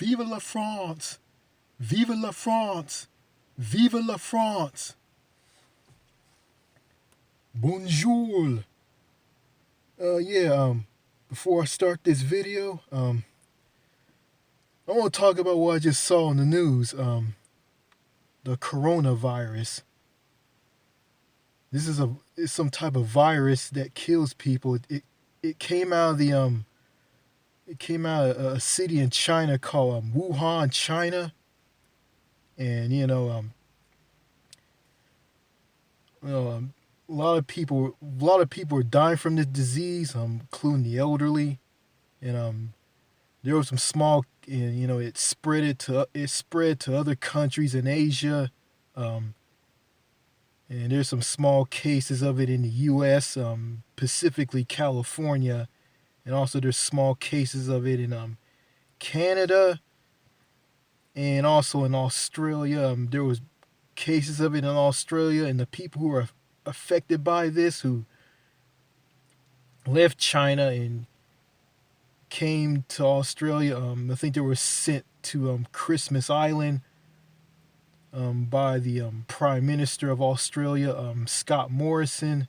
Vive la France! Vive la France! Vive la France! Bonjour! Before I start this video, I want to talk about what I just saw on the news. The coronavirus. This is it's some type of virus that kills people. It came out of it came out of a city in China called Wuhan, China, and a lot of people are dying from this disease, including the elderly, and there was some small, and it spread to other countries in Asia, and there's some small cases of it in the U.S., specifically California, and also there's small cases of it in Canada, and also in Australia. There was cases of it in Australia, and the people who are affected by this, who left China and came to Australia, I think they were sent to Christmas Island by the Prime Minister of Australia, Scott Morrison.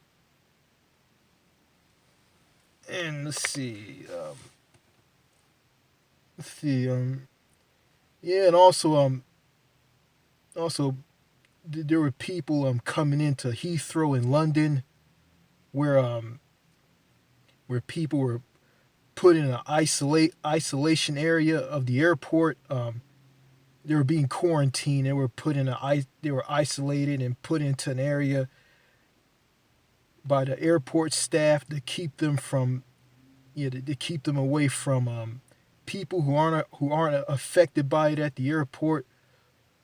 And yeah, and also there were people coming into Heathrow in London, where people were put in an isolation area of the airport. They were being quarantined. They were isolated and put into an area by the airport staff to keep them away from people who aren't affected by it at the airport.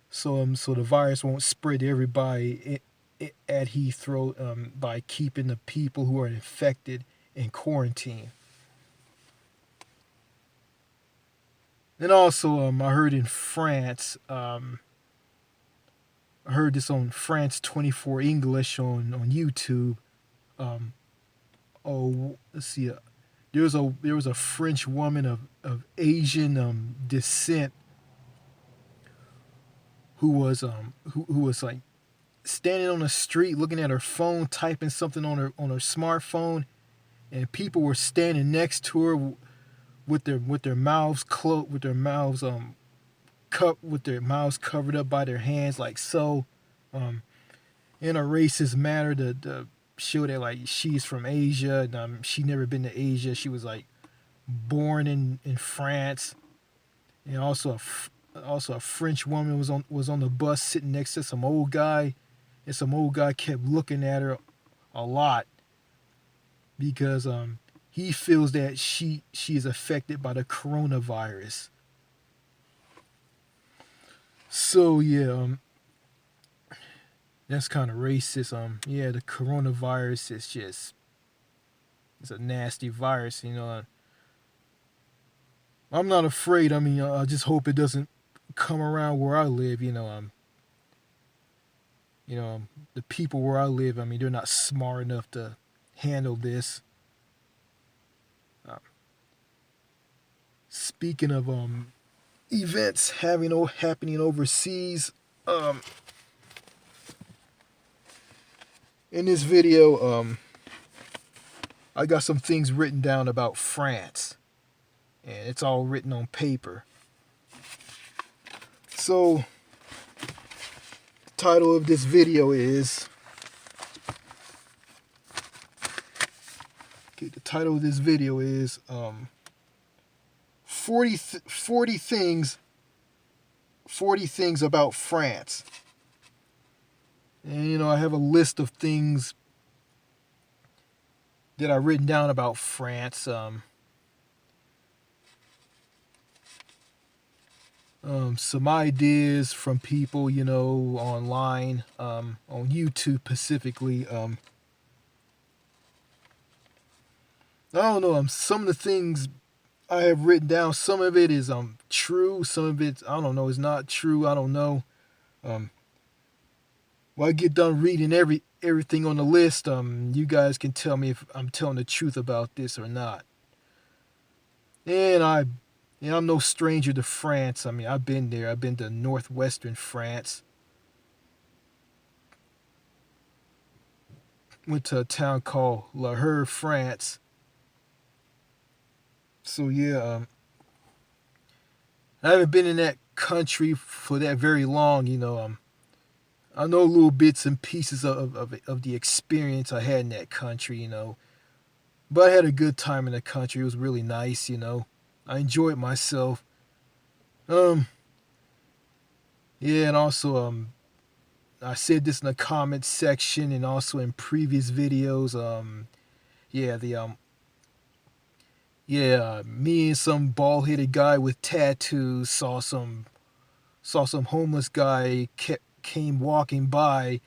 So the virus won't spread to everybody at Heathrow, by keeping the people who are infected in quarantine. And also, I heard in France, I heard this on France 24 English on YouTube. Let's see. There was a French woman of Asian descent who was like standing on the street looking at her phone, typing something on her smartphone, and people were standing next to her with their mouths closed, with their mouths covered up by their hands, like so, in a racist manner to show that like she's from Asia, and she never been to Asia. She was like born in France, and also a French woman was on the bus sitting next to some old guy, and some old guy kept looking at her a lot because he feels that she is affected by the coronavirus. So yeah, that's kind of racist. The coronavirus is it's a nasty virus. I'm not afraid. I mean, I just hope it doesn't come around where I live. The people where I live, I mean, they're not smart enough to handle this. Speaking of events happening overseas, in this video, I got some things written down about France, and it's all written on paper. So, the title of this video is 40 things about France. And I have a list of things that I've written down about France. Some ideas from people, online, on YouTube specifically. I don't know. Some of the things I have written down, some of it is true, some of it, I don't know, is not true. I don't know. When I get done reading everything on the list, you guys can tell me if I'm telling the truth about this or not. And Yeah, I'm no stranger to France. I mean, I've been there. I've been to northwestern France. Went to a town called La Hère, France. So yeah, I haven't been in that country for that very long. I know little bits and pieces of the experience I had in that country. But I had a good time in the country. It was really nice. I enjoyed myself. Um, yeah, and also I said this in the comments section and also in previous videos. Yeah, me and some bald headed guy with tattoos saw some homeless guy came walking by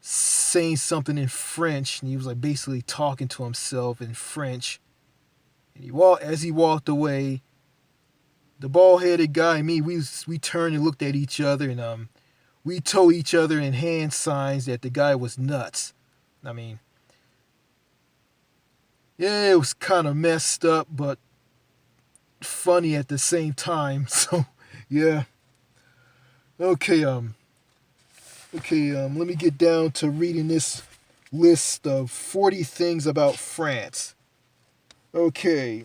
saying something in French, and he was like basically talking to himself in French. And as he walked away, the bald headed guy and me, we turned and looked at each other, and we told each other in hand signs that the guy was nuts. I mean, yeah, it was kind of messed up, but funny at the same time. So, yeah. Okay, let me get down to reading this list of 40 things about France. Okay.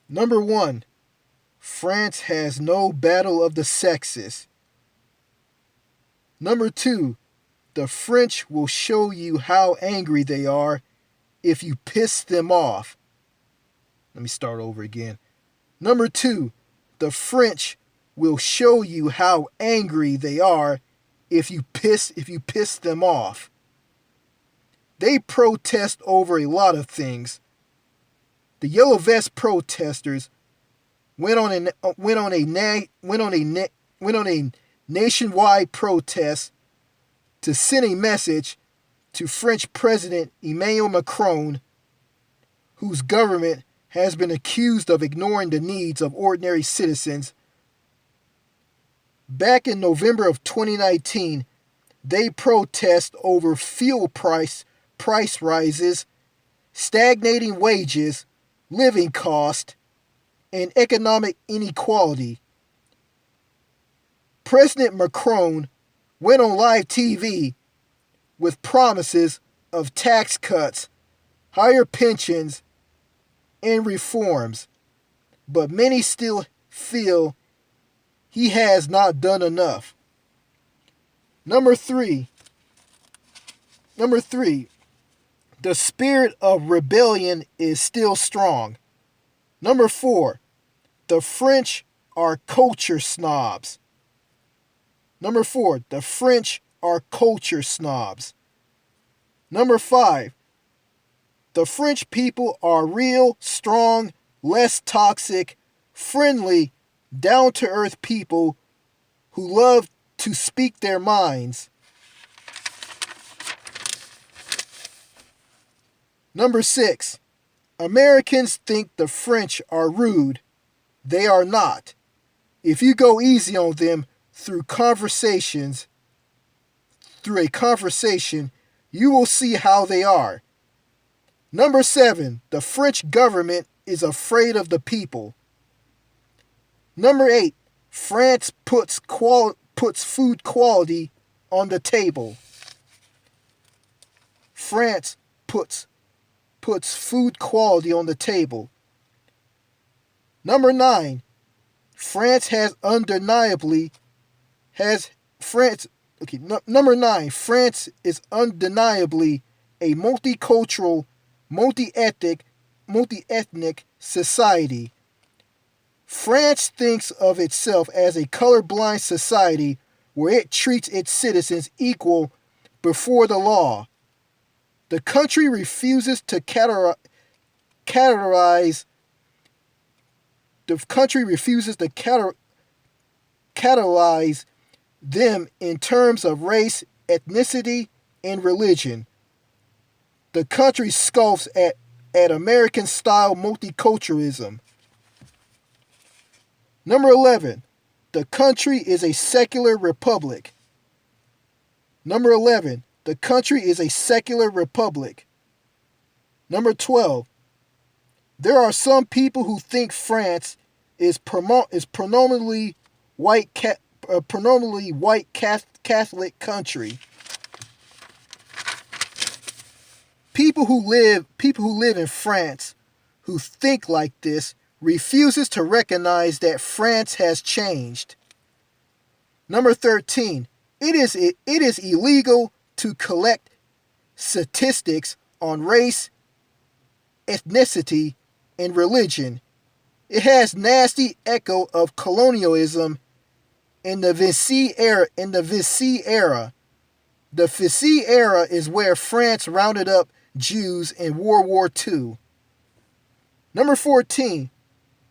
Number 1, France has no battle of the sexes. Number 2, the French will show you how angry they are if you piss them off. Let me start over again. Number 2, the French will show you how angry they are if you piss them off. They protest over a lot of things. The Yellow Vest protesters went on a nationwide protest to send a message to French President Emmanuel Macron, whose government has been accused of ignoring the needs of ordinary citizens. Back in November of 2019, they protest over fuel price rises, stagnating wages, living cost, and economic inequality. President Macron went on live TV with promises of tax cuts, higher pensions, and reforms, but many still feel he has not done enough. Number three, the spirit of rebellion is still strong. Number 4, the French are culture snobs. Number 4, the French are culture snobs. Number 5, the French people are real, strong, less toxic, friendly, down-to-earth people who love to speak their minds. Number 6, Americans think the French are rude. They are not. If you go easy on them through a conversation, you will see how they are. Number 7, the French government is afraid of the people. Number 8, France puts food quality on the table. France puts food quality on the table. Number 9, France is undeniably a multicultural, multi-ethnic society. France thinks of itself as a colorblind society where it treats its citizens equal before the law. The country refuses to categorize them in terms of race, ethnicity, and religion. The country scoffs at American-style multiculturalism. Number 11, the country is a secular republic. Number 11, the country is a secular republic. Number 12, There are some people who think France is predominantly white Catholic country. People who live in France who think like this refuses to recognize that France has changed. Number 13. It is illegal to collect statistics on race, ethnicity, and religion. It has nasty echo of colonialism in the Vichy era. The Vichy era is where France rounded up Jews in World War II. Number 14.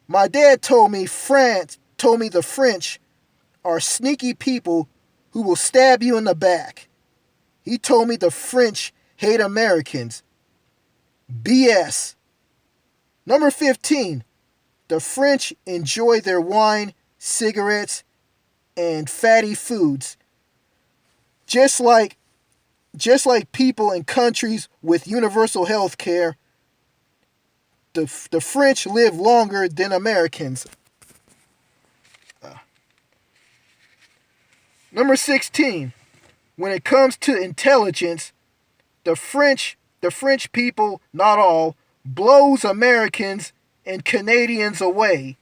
My dad told me the French are sneaky people who will stab you in the back. He told me the French hate Americans. BS. Number 15. The French enjoy their wine, cigarettes, and fatty foods. Just like people in countries with universal health care, the French live longer than Americans. Number 16. When it comes to intelligence, the French people, not all, blows Americans and Canadians away.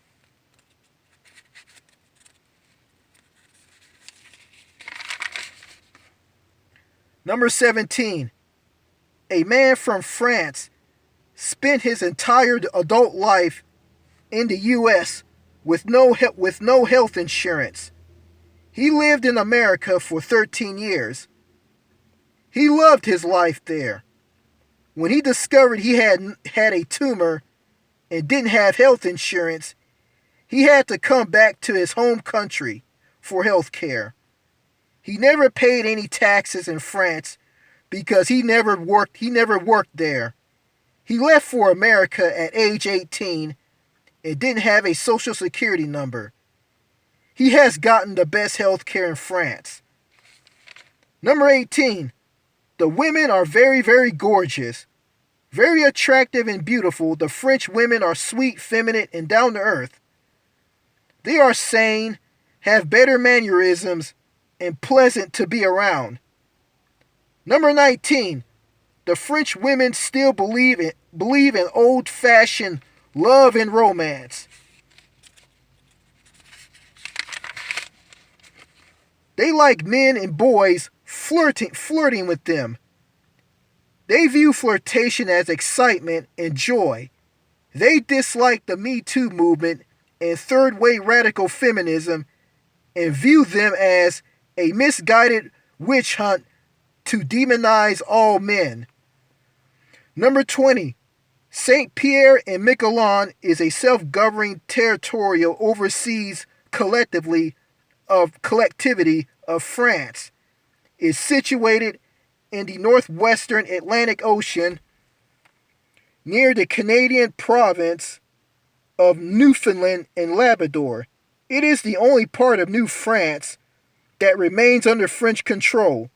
Number 17. A man from France spent his entire adult life in the U.S. with no health insurance. He lived in America for 13 years. He loved his life there. When he discovered he had a tumor and didn't have health insurance, he had to come back to his home country for health care. He never paid any taxes in France because he never worked there. He left for America at age 18 and didn't have a social security number. He has gotten the best health care in France. Number 18. The women are very, very gorgeous. Very attractive and beautiful, the French women are sweet, feminine, and down to earth. They are sane, have better mannerisms, and pleasant to be around. Number 19. The French women still believe in old-fashioned love and romance. They like men and boys flirting with them. They view flirtation as excitement and joy. They dislike the Me Too movement and third-way radical feminism and view them as a misguided witch hunt to demonize all men. Number 20. Saint Pierre and Miquelon is a self-governing territorial overseas collectivity of France. Is situated in the northwestern Atlantic Ocean near the Canadian province of Newfoundland and Labrador. It is the only part of New France that remains under French control.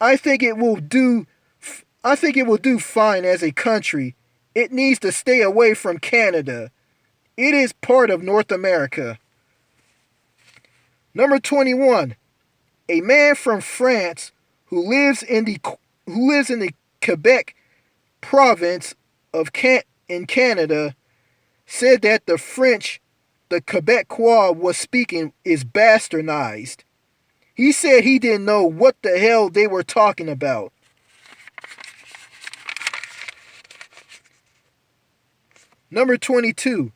I think it will do fine as a country. It needs to stay away from Canada. It is part of North America. Number 21. A man from France who lives in the Quebec province in Canada said that the French the Quebecois was speaking is bastardized. He said he didn't know what the hell they were talking about. Number 22.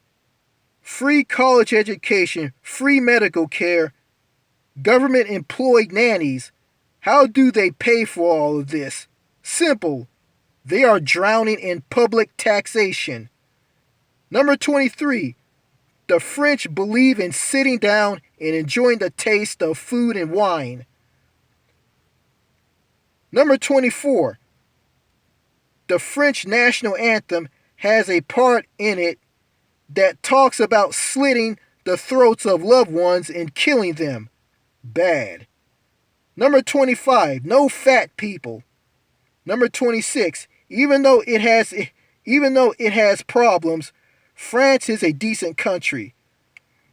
Free college education, free medical care, government employed nannies. How do they pay for all of this? Simple. They are drowning in public taxation. Number 23. The French believe in sitting down and enjoying the taste of food and wine. Number 24. The French national anthem has a part in it that talks about slitting the throats of loved ones and killing them. Bad. Number 25. No fat people. Number 26. Even though it Even though it has problems, France is a decent country.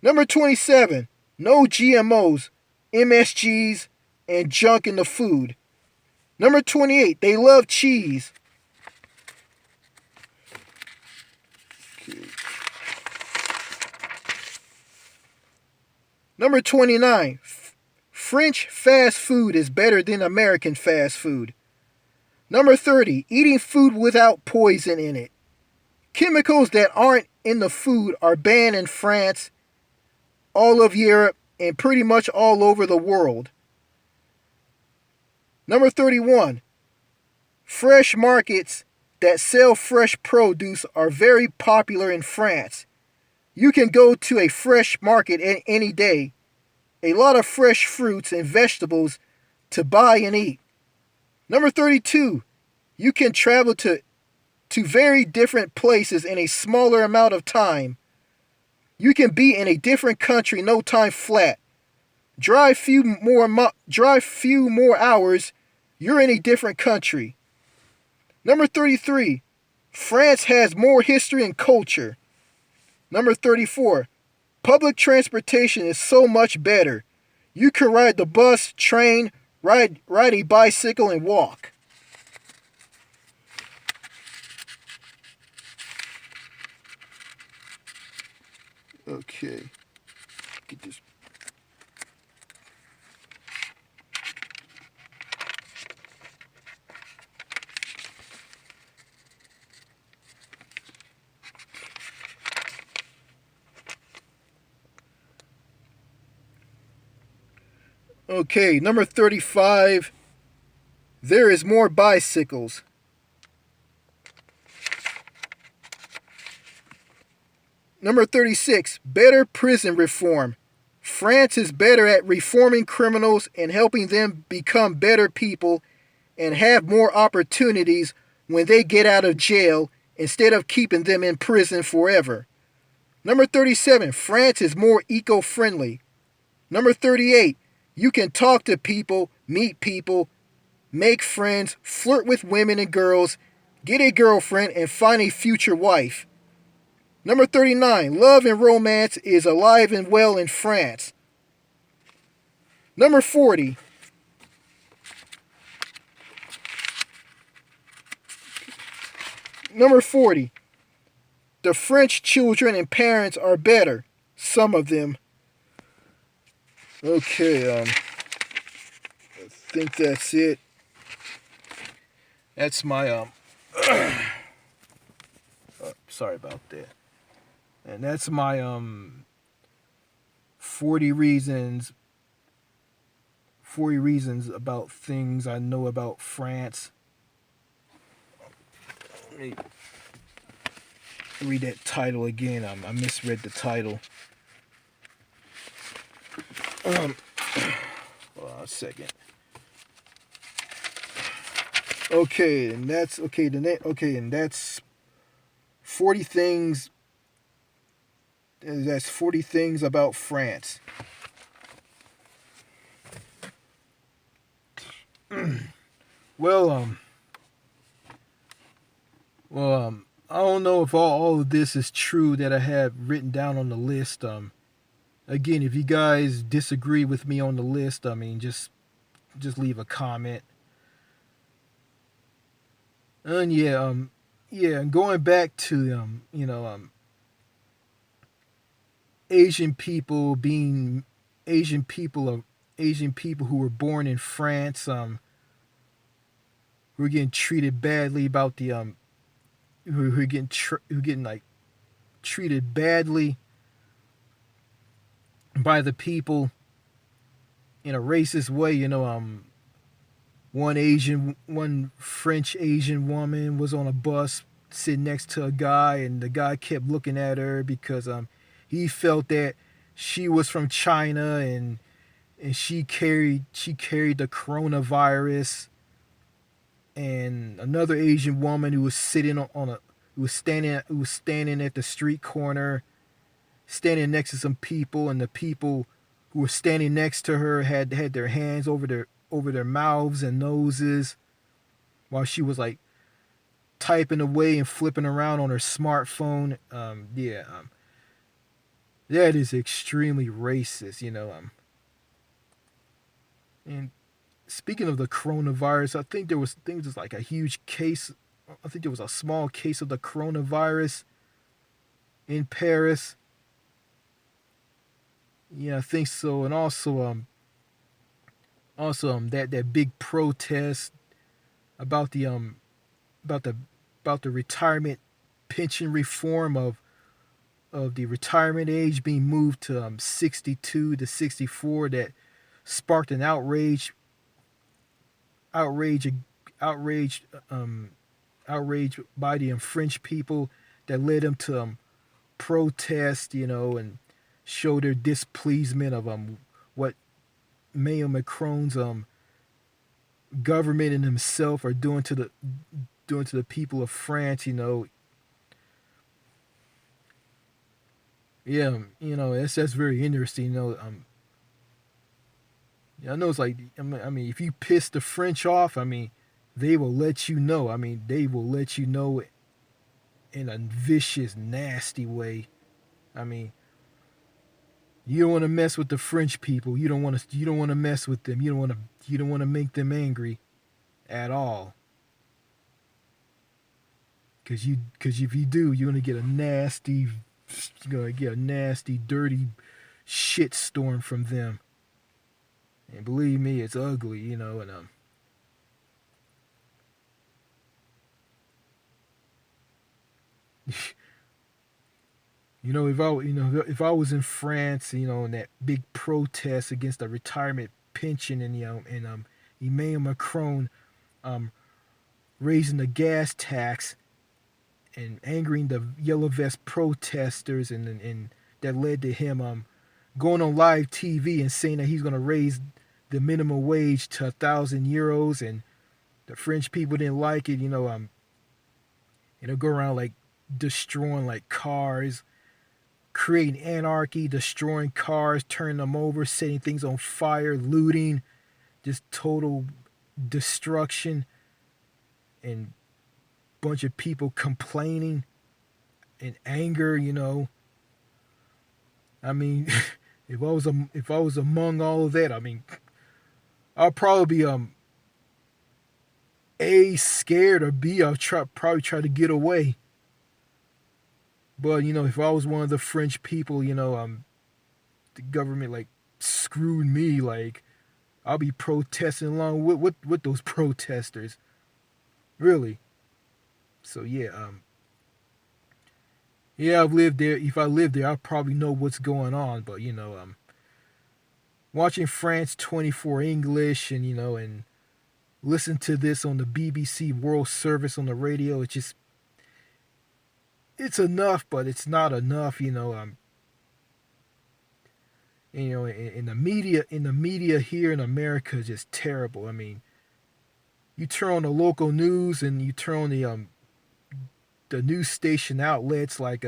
Number 27, no GMOs, MSGs, and junk in the food. Number 28, they love cheese. Number 29, French fast food is better than American fast food. Number 30, eating food without poison in it. Chemicals that aren't in the food are banned in France, all of Europe, and pretty much all over the world. Number 31, fresh markets that sell fresh produce are very popular in France. You can go to a fresh market any day. A lot of fresh fruits and vegetables to buy and eat. Number 32, you can travel to very different places in a smaller amount of time. You can be in a different country no time flat. Drive few more hours, you're in a different country. Number 33, France has more history and culture. Number 34, public transportation is so much better. You can ride the bus, train, ride a bicycle, and walk. Okay. Get this. Okay, number 35. There is more bicycles. Number 36. Better prison reform. France is better at reforming criminals and helping them become better people and have more opportunities when they get out of jail instead of keeping them in prison forever. Number 37. France is more eco-friendly. Number 38. You can talk to people, meet people, make friends, flirt with women and girls, get a girlfriend, and find a future wife. Number 39. Love and romance is alive and well in France. Number 40. Number 40. The French children and parents are better. Some of them. Okay, I think that's it. That's my sorry about that. And that's my 40 reasons about things I know about France. Let me read that title again. I misread the title. Hold on a second. Okay, and that's okay. And that's 40 things. That's 40 things about France. Well, I don't know if all of this is true that I have written down on the list. Again, if you guys disagree with me on the list, I mean, just leave a comment. And and going back to Asian people who were born in France, who are getting treated badly about the who are getting like treated badly by the people in a racist way. One French Asian woman was on a bus sitting next to a guy, and the guy kept looking at her because he felt that she was from China and she carried the coronavirus. And another Asian woman who was standing at the street corner, standing next to some people, and the people who were standing next to her had their hands over their mouths and noses while she was like typing away and flipping around on her smartphone. That is extremely racist, you know. And speaking of the coronavirus, I think there's like a huge case. I think there was a small case of the coronavirus in Paris. Yeah, I think so. And also that big protest about about the about the retirement pension reform of the retirement age being moved to 62 to 64 that sparked an outrage outrage um outrage by the French people that led them to protest, you know, and show their displeasement of what Mayor Macron's government and himself are doing to the people of France, you know. Yeah, you know, that's very interesting. You know, yeah, I know it's like I mean, if you piss the French off, I mean, they will let you know. I mean, they will let you know in a vicious, nasty way. I mean, you don't want to mess with the French people. You don't want to. You don't want to mess with them. You don't want to. You don't want to make them angry at all. Cause if you do, you're gonna get a nasty. You're gonna get a nasty, dirty shit storm from them. And believe me, it's ugly. You know, and if I was in France, you know, in that big protest against the retirement pension and Emmanuel Macron um raising the gas tax and angering the yellow vest protesters and that led to him going on live TV and saying that he's going to raise the minimum wage to €1,000 and the French people didn't like it, go around like destroying like cars, creating anarchy, destroying cars, turning them over, setting things on fire, looting, just total destruction, and bunch of people complaining and anger. You know, I mean, if I was among all of that, I mean, I'll probably be a scared or b probably try to get away. But you know, if I was one of the French people, the government like screwed me, like I'll be protesting along with those protesters. Really. So yeah, I've lived there. If I lived there, I probably know what's going on. But watching France 24 English and listen to this on the BBC World Service on the radio, it's enough, but it's not enough. In the media here in America is just terrible. I mean, you turn on the local news and you turn on the news station outlets like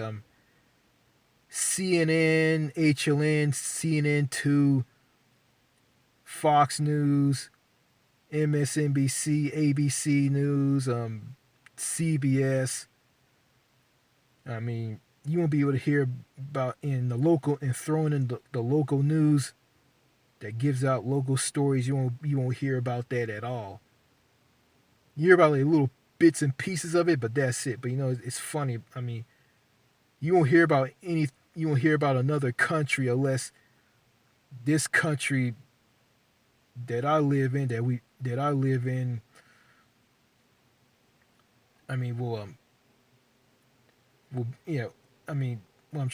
CNN, HLN, CNN2, Fox News, MSNBC, ABC News, CBS. I mean, you won't be able to hear about in the local and throwing in the local news that gives out local stories. You won't hear about that at all. You hear about like little bits and pieces of it, but that's it. But it's funny. I mean, you won't hear about any. You won't hear about another country unless this country that I live in that I live in. I mean, I mean, I'm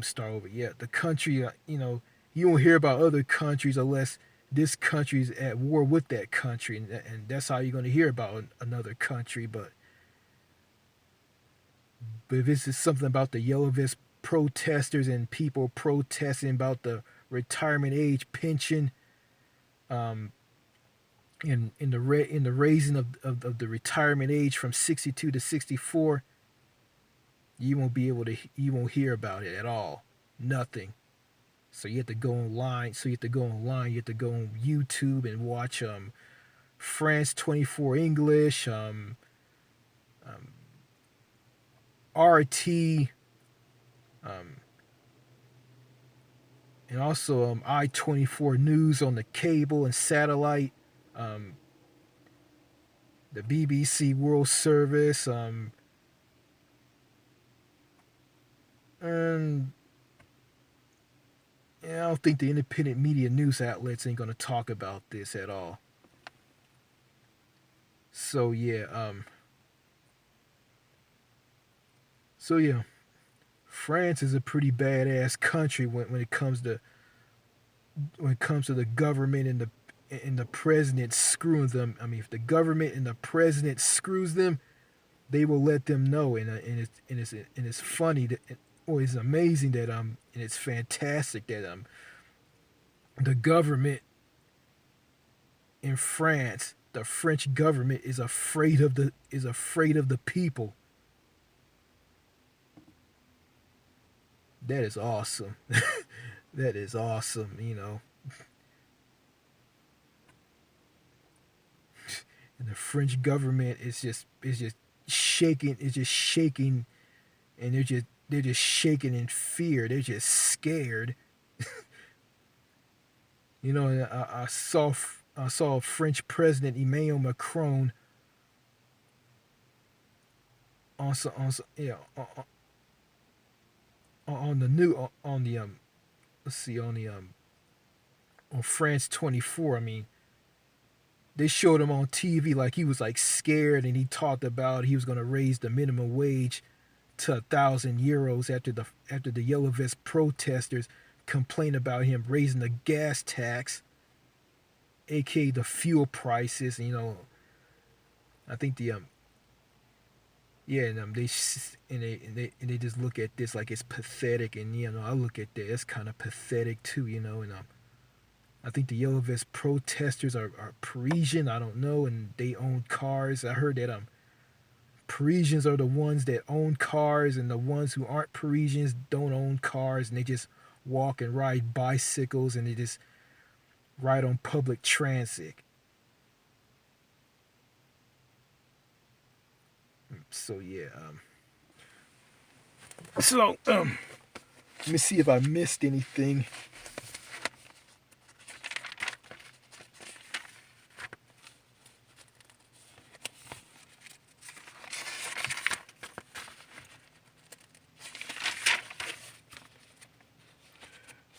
start over. Yeah, the country. You won't hear about other countries unless this country's at war with that country, and that's how you're going to hear about another country. But if it's just something about the yellow vest protesters and people protesting about the retirement age pension, um, in the raising of the retirement age from 62 to 64, you won't hear about it at all. Nothing. So you have to go online. You have to go on YouTube and watch France 24 English, RT, um, and also I-24 News on the cable and satellite, um, the BBC World Service, and yeah, I don't think the independent media news outlets ain't gonna talk about this at all. So yeah, so yeah, France is a pretty badass country when it comes to the government and the president screwing them. I mean, if the government and the president screws them, they will let them know, and it's funny that, or it's amazing that and it's fantastic that the government in France, the French government is afraid of the people. That is awesome. That is awesome. And the French government is just shaking. It's just shaking, and they're just shaking in fear. They're just scared. And I saw French President Emmanuel Macron on the new on the let's see on France 24. I mean, they showed him on TV like he was like scared, and he talked about he was going to raise the minimum wage to €1,000 after the Yellow Vest protesters complained about him raising the gas tax, aka the fuel prices. I think the yeah, and they just look at this like it's pathetic, and I look at that, it's kind of pathetic too, and I think the Yellow Vest protesters are Parisian. I don't know, and they own cars. I heard that Parisians are the ones that own cars, and the ones who aren't Parisians don't own cars, and they just walk and ride bicycles, and they just ride on public transit. So yeah, let me see if I missed anything.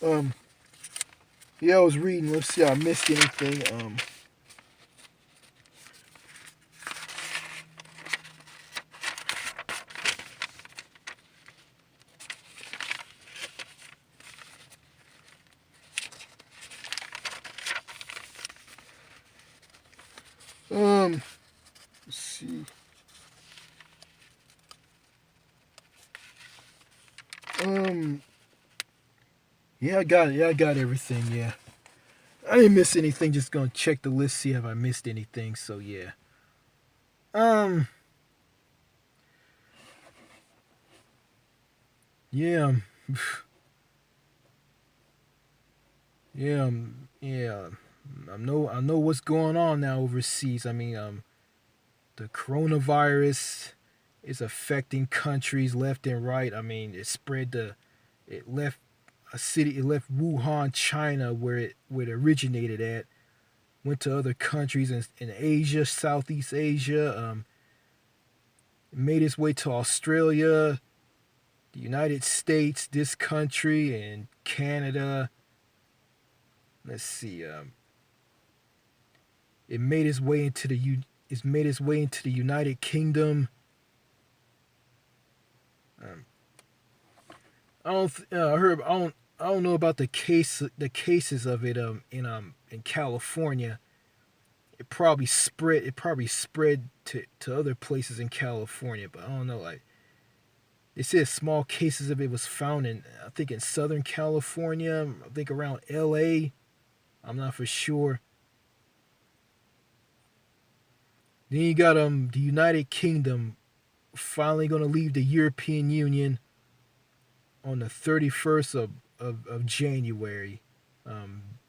Um, yeah, I was reading. Let's see if I missed anything. Um, let's see. Um, yeah, I got it. Yeah, I got everything. Yeah, I didn't miss anything. Just gonna check the list, see if I missed anything. So yeah. Um, yeah, yeah, yeah. I know what's going on now overseas. I mean, the coronavirus is affecting countries left and right. I mean, it left it left Wuhan, China, where it originated at, went to other countries in Asia, Southeast Asia, made its way to Australia, the United States, this country, and Canada. Let's see, it made its way into the United Kingdom. Um, I don't know about the cases of it in California. It probably spread to other places in California, but I don't know. Like, they said small cases of it was found in, I think, in Southern California. I think around L.A. I'm not for sure. Then you got the United Kingdom finally going to leave the European Union on the 31st of January,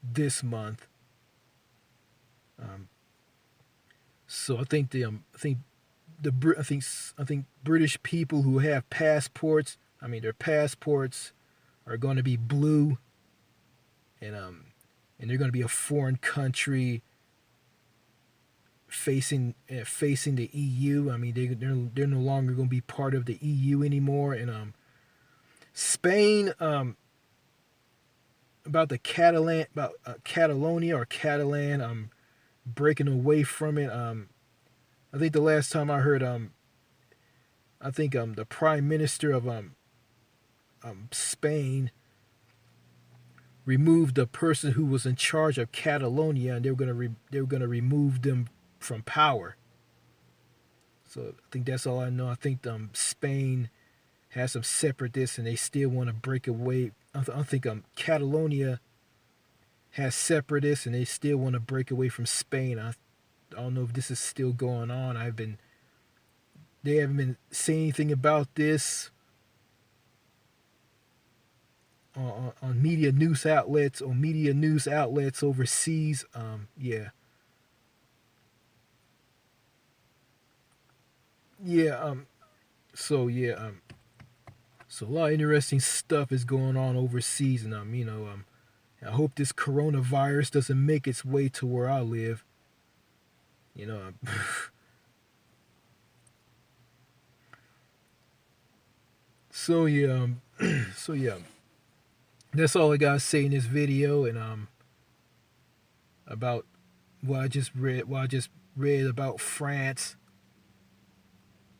this month. Um, so I think I think British people who have passports, I mean their passports are going to be blue, and they're going to be a foreign country facing the EU. I mean they're no longer going to be part of the EU anymore. And Spain, about the Catalonia or Catalan, breaking away from it. I think the last time I heard, I think the Prime Minister of Spain removed the person who was in charge of Catalonia, and they were gonna remove them from power. So I think that's all I know. I think Spain has some separatists, and they still want to break away. I think Catalonia has separatists, and they still want to break away from Spain. I don't know if this is still going on. They haven't been saying anything about this on media news outlets overseas. Yeah. Yeah. So yeah. So a lot of interesting stuff is going on overseas, and I hope this coronavirus doesn't make its way to where I live. You know. So yeah. So yeah. That's all I gotta say in this video, and about what I just read about France.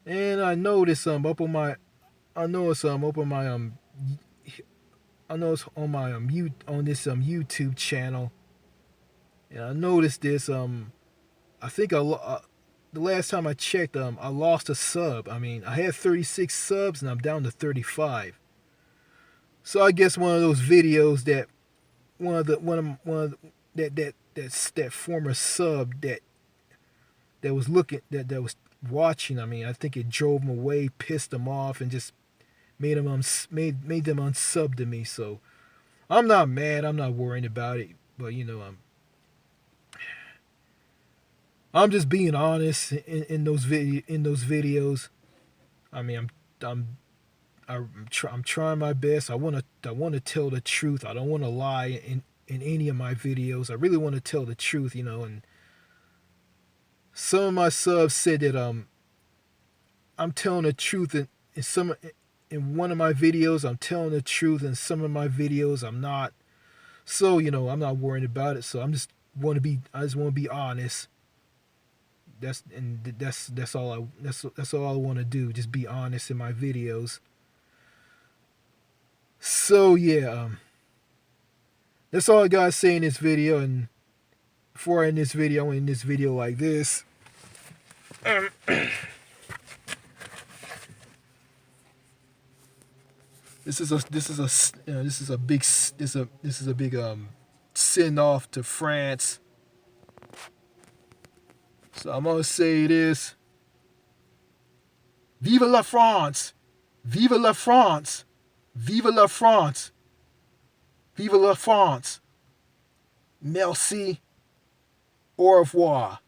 And I noticed up on my I know it's up on my I know it's on my on this YouTube channel, and I noticed this. I think the last time I checked, I lost a sub. I mean, I had 36 subs and I'm down to 35. So I guess one of those videos that that former sub that was looking that was watching. I mean, I think it drove them away, pissed them off, and just made them unsub to me. So I'm not mad. I'm not worrying about it. But I'm just being honest in those videos. I mean, I'm trying my best. I want to tell the truth. I don't want to lie in any of my videos. I really want to tell the truth, and some of my subs said that I'm telling the truth in one of my videos. I'm telling the truth in some of my videos. I'm not. So I'm not worried about it. So I just want to be honest. That's all I want to do. Just be honest in my videos. So yeah, that's all I gotta say in this video. And before I end this video, I want to end this video like this. This is a big send off to France. So I'm gonna say this: Vive la France! Vive la France! Vive la France! Vive la France! Merci. Au revoir.